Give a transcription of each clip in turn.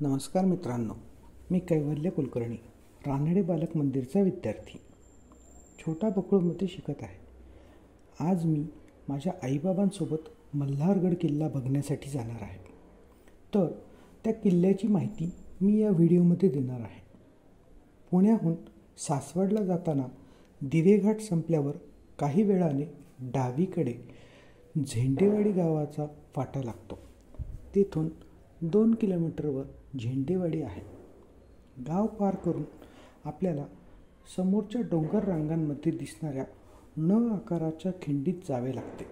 नमस्कार मित्रांनो, मी कैवल्य कुलकर्णी, रानडे बालक मंदिरचा विद्यार्थी छोटा बकुळमध्ये शिकत आहे. आज मी माझ्या आईबाबांसोबत मल्हारगड किल्ला बघण्यासाठी जाणार आहे. तर त्या किल्ल्याची माहिती मी या व्हिडिओमध्ये देणार आहे. पुण्याहून सासवडला जाताना दिवेघाट संपल्यावर काही वेळाने डावीकडे झेंडेवाडी गावाचा फाटा लागतो. तेथून 2 किलोमीटरवर झेंडेवाडी आहे. गाव पार करून आपल्याला समोरच्या डोंगर रांगांमध्ये दिसणाऱ्या न आकाराच्या खिंडीत जावे लागते.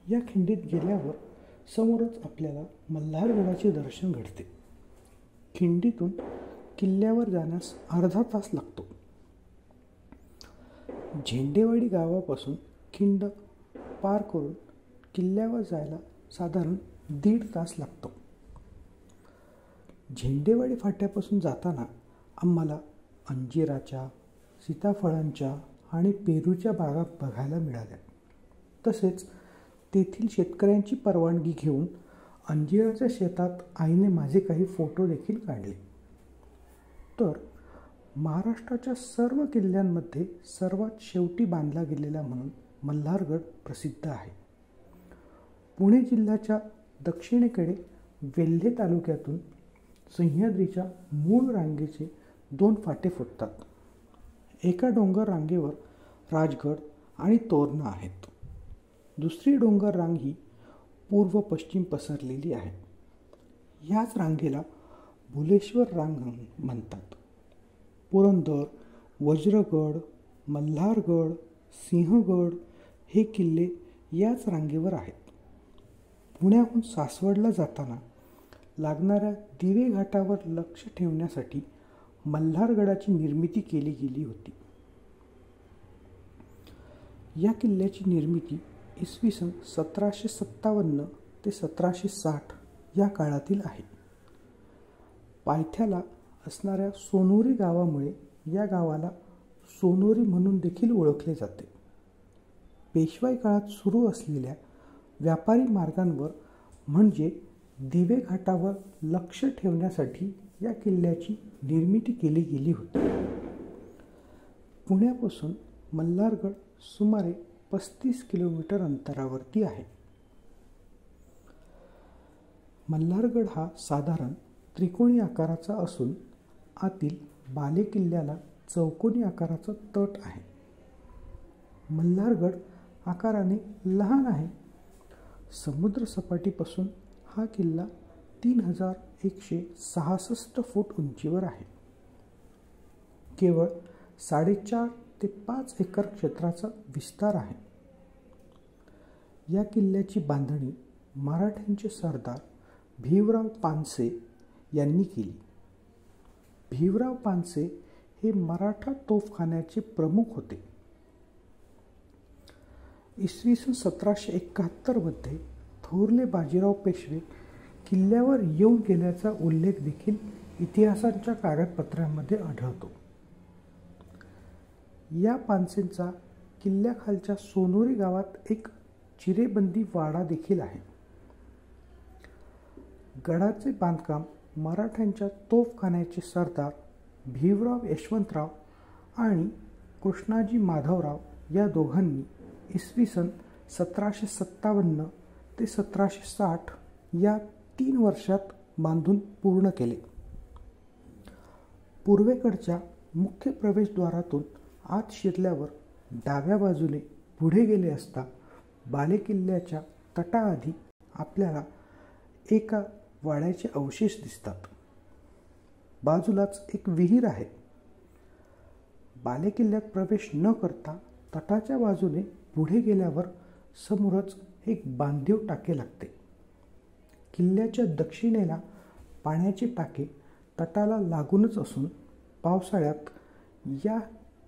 या खिंडीत गेल्यावर समोरच आपल्याला मल्हारगडाचे दर्शन घडते. खिंडीतून किल्ल्यावर जाण्यास अर्धा तास लागतो. झेंडेवाडी गावापासून खिंड पार करून किल्ल्यावर जायला साधारण 1.5 तास लागतो. झेंडेवाडी फाट्यापासून जाताना आम्हाला अंजिराच्या, सीताफळांच्या आणि पेरूच्या बागा बघायला मिळाल्या. तसेच तेथील शेतकऱ्यांची परवानगी घेऊन अंजिराच्या शेतात आईने माझे काही फोटो देखील काढले. तर महाराष्ट्राच्या सर्व किल्ल्यांमध्ये सर्वात शेवटी बांधला गेलेला म्हणून मल्हारगड प्रसिद्ध आहे. पुणे जिल्ह्याच्या दक्षिणेकडे वेल्हे तालुक्यातून सह्याद्रीच्या मूळ रांगेचे 2 फाटे फुटतात. एका डोंगर रांगेवर राजगड आणि तोरणं आहेत. दुसरी डोंगर रांग ही पूर्व पश्चिम पसरलेली आहे. ह्याच रांगेला भुलेश्वर रांग म्हणतात. पुरंदर, वज्रगड, मल्हारगड, सिंहगड हे किल्ले याच रांगेवर आहेत. पुण्याहून सासवडला जाताना लागणाऱ्या दिवे घाटावर लक्ष ठेवण्यासाठी मल्हारगडाची निर्मिती केली गेली होती. या किल्ल्याची निर्मिती इसवी सन 1757 ते 1760 या काळातील आहे. पायथ्याला असणाऱ्या सोनोरी गावामुळे या गावाला सोनोरी म्हणून देखील ओळखले जाते. पेशवाई काळात सुरू असलेल्या व्यापारी मार्गांवर म्हणजे दिवे घाटावर लक्ष ठेवण्यासाठी या किल्ल्याची निर्मिती केली गेली होती. पुण्यापासून मल्हारगड सुमारे 35 किलोमीटर अंतरावरती आहे. मल्हारगड हा साधारण त्रिकोणी आकाराचा असून आतील बालेकिल्ल्याला चौकोनी आकाराचा तट आहे. मल्हारगड आकाराने लहान आहे. समुद्र सपाटीपासून हा किल्ला 3166 फूट उंचीवर आहे. केवळ 4.5 ते 5 एकर क्षेत्राचा विस्तार आहे. या किल्ल्याची बांधणी मराठ्यांचे सरदार भिवराव पानसे यांनी केली. भिवराव पानसे हे मराठा तोफखान्याचे प्रमुख होते. इसवी सन 1771 मध्ये थोरले बाजीराव पेशवे किल्ल्यावर येऊन गेल्याचा उल्लेख देखील इतिहासाच्या कागदपत्रांमध्ये आढळतो. या पानसेंचा किल्ल्याखालच्या सोनोरी गावात एक चिरेबंदी वाडा देखील आहे. गडाचे बांधकाम मराठ्यांच्या तोफखान्याचे सरदार भिवराव यशवंतराव आणि कृष्णाजी माधवराव या दोघांनी इसवी सन 1757 ते 1760 या 3 वर्षात बांधून पूर्ण केले. पूर्वेकडच्या मुख्य प्रवेशद्वारातून आत शिरल्यावर डाव्या बाजूने पुढे गेले असता बालेकिल्ल्याच्या तटाआधी आपल्याला एका वाड्याचे अवशेष दिसतात. बाजूलाच एक विहीर आहे. बालेकिल्ल्यात प्रवेश न करता तटाच्या बाजूने पुढे गेल्यावर समोरच एक बांधीव टाके लागते. किल्ल्याच्या दक्षिणेला पाण्याचे टाके तटाला लागूनच असून पावसाळ्यात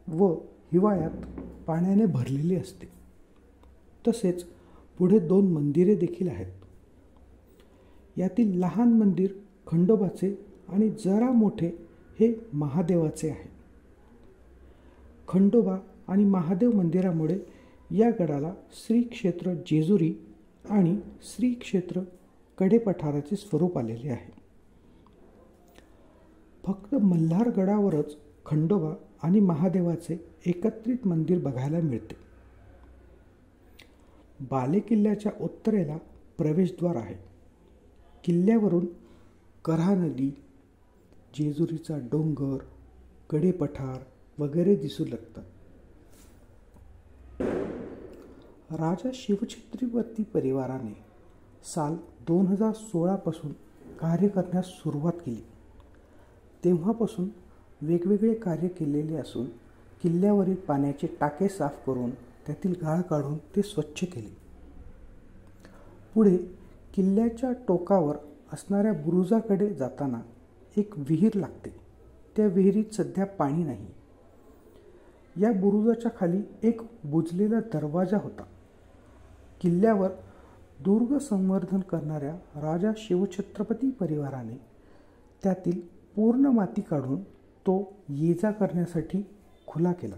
व हिवाळ्यात पाण्याने भरलेले असते. तसेच पुढे 2 मंदिरे देखील आहेत. यातील लहान मंदिर खंडोबाचे आणि जरा मोठे हे महादेवाचे आहे. खंडोबा आणि महादेव मंदिरामुळे या गडाला श्री क्षेत्र जेजुरी आणि श्री क्षेत्र कडेपठाराचे स्वरूप आलेले आहे. फक्त मल्हारगडावरच खंडोबा आणि महादेवाचे एकत्रित मंदिर बघायला मिळते. बालेकिल्ल्याच्या उत्तरेला प्रवेशद्वार आहे. किल्ल्यावरून कऱ्हा नदी, जेजुरीचा डोंगर, गडेपठार वगैरे दिसू लागतात. राजा शिवछत्रपती परिवाराने साल 2016 पासून कार्य करण्यास सुरुवात केली. तेव्हापासून वेगवेगळे कार्य केलेले असून किल्ल्यावरील पाण्याचे टाके साफ करून त्यातील गाळ काढून ते स्वच्छ केले. पुढे किल्ल्याच्या टोकावर असणाऱ्या बुरुजाकडे जाताना एक विहीर लागते. त्या विहिरीत सध्या पाणी नाही. या बुरुजाच्या खाली एक बुजलेला दरवाजा होता. किल्ल्यावर दुर्ग संवर्धन करणाऱ्या राजा शिवछत्रपती परिवाराने त्यातील पूर्ण माती काढून तो ये-जा करण्यासाठी खुला केला.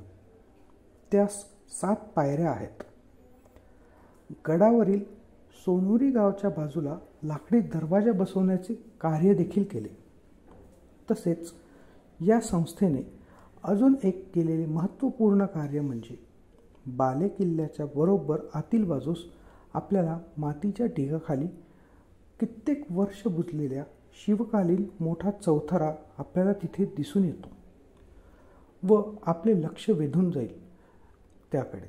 त्यास 7 पायऱ्या आहेत. गडावरील सोनोरी गावच्या बाजूला लाकडी दरवाजा बसवण्याचे कार्य देखील केले. तसेच या संस्थेने अजून एक केलेले महत्त्वपूर्ण कार्य म्हणजे बालेकिल्ल्याच्या बरोबर आतील बाजूस आपल्याला मातीच्या ढिगाखाली कित्येक वर्ष बुजलेल्या शिवकालीन मोठा चौथरा आपल्याला तिथे दिसून येतो व आपले लक्ष वेधून जाईल त्याकडे.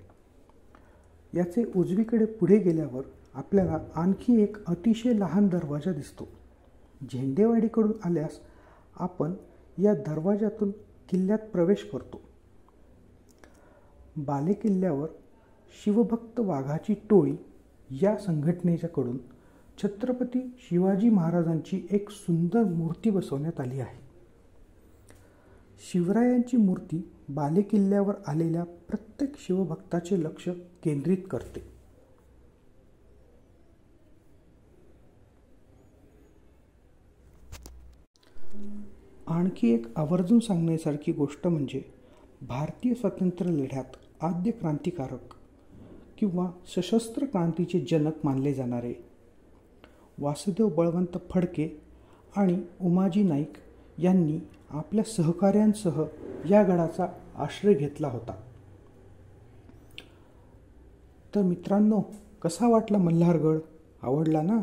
याचे उजवीकडे पुढे गेल्यावर आपल्याला आणखी एक अतिशय लहान दरवाजा दिसतो. झेंडेवाडीकडून आल्यास आपण या दरवाजातून किल्ल्यात प्रवेश करतो. बालेकिल्ल्यावर शिवभक्त वाघाची टोळी या संघटनेच्याकडून छत्रपती शिवाजी महाराजांची एक सुंदर मूर्ती बसवण्यात आली आहे. शिवरायांची मूर्ती बालेकिल्ल्यावर आलेल्या प्रत्येक शिवभक्ताचे लक्ष केंद्रित करते. आणखी एक आवर्जून सांगण्यासारखी गोष्ट म्हणजे भारतीय स्वातंत्र्य लढ्यात आद्य क्रांतिकारक किंवा सशस्त्र क्रांतीचे जनक मानले जाणारे वासुदेव बळवंत फडके आणि उमाजी नाईक यांनी आपल्या सहकाऱ्यांसह या गडाचा आश्रय घेतला होता. तर मित्रांनो, कसा वाटला मल्हारगड? आवडला ना?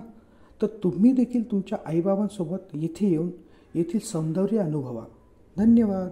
तर तुम्ही देखील तुमच्या आईबाबांसोबत येथे येऊन येथील सौंदर्य अनुभवा. धन्यवाद.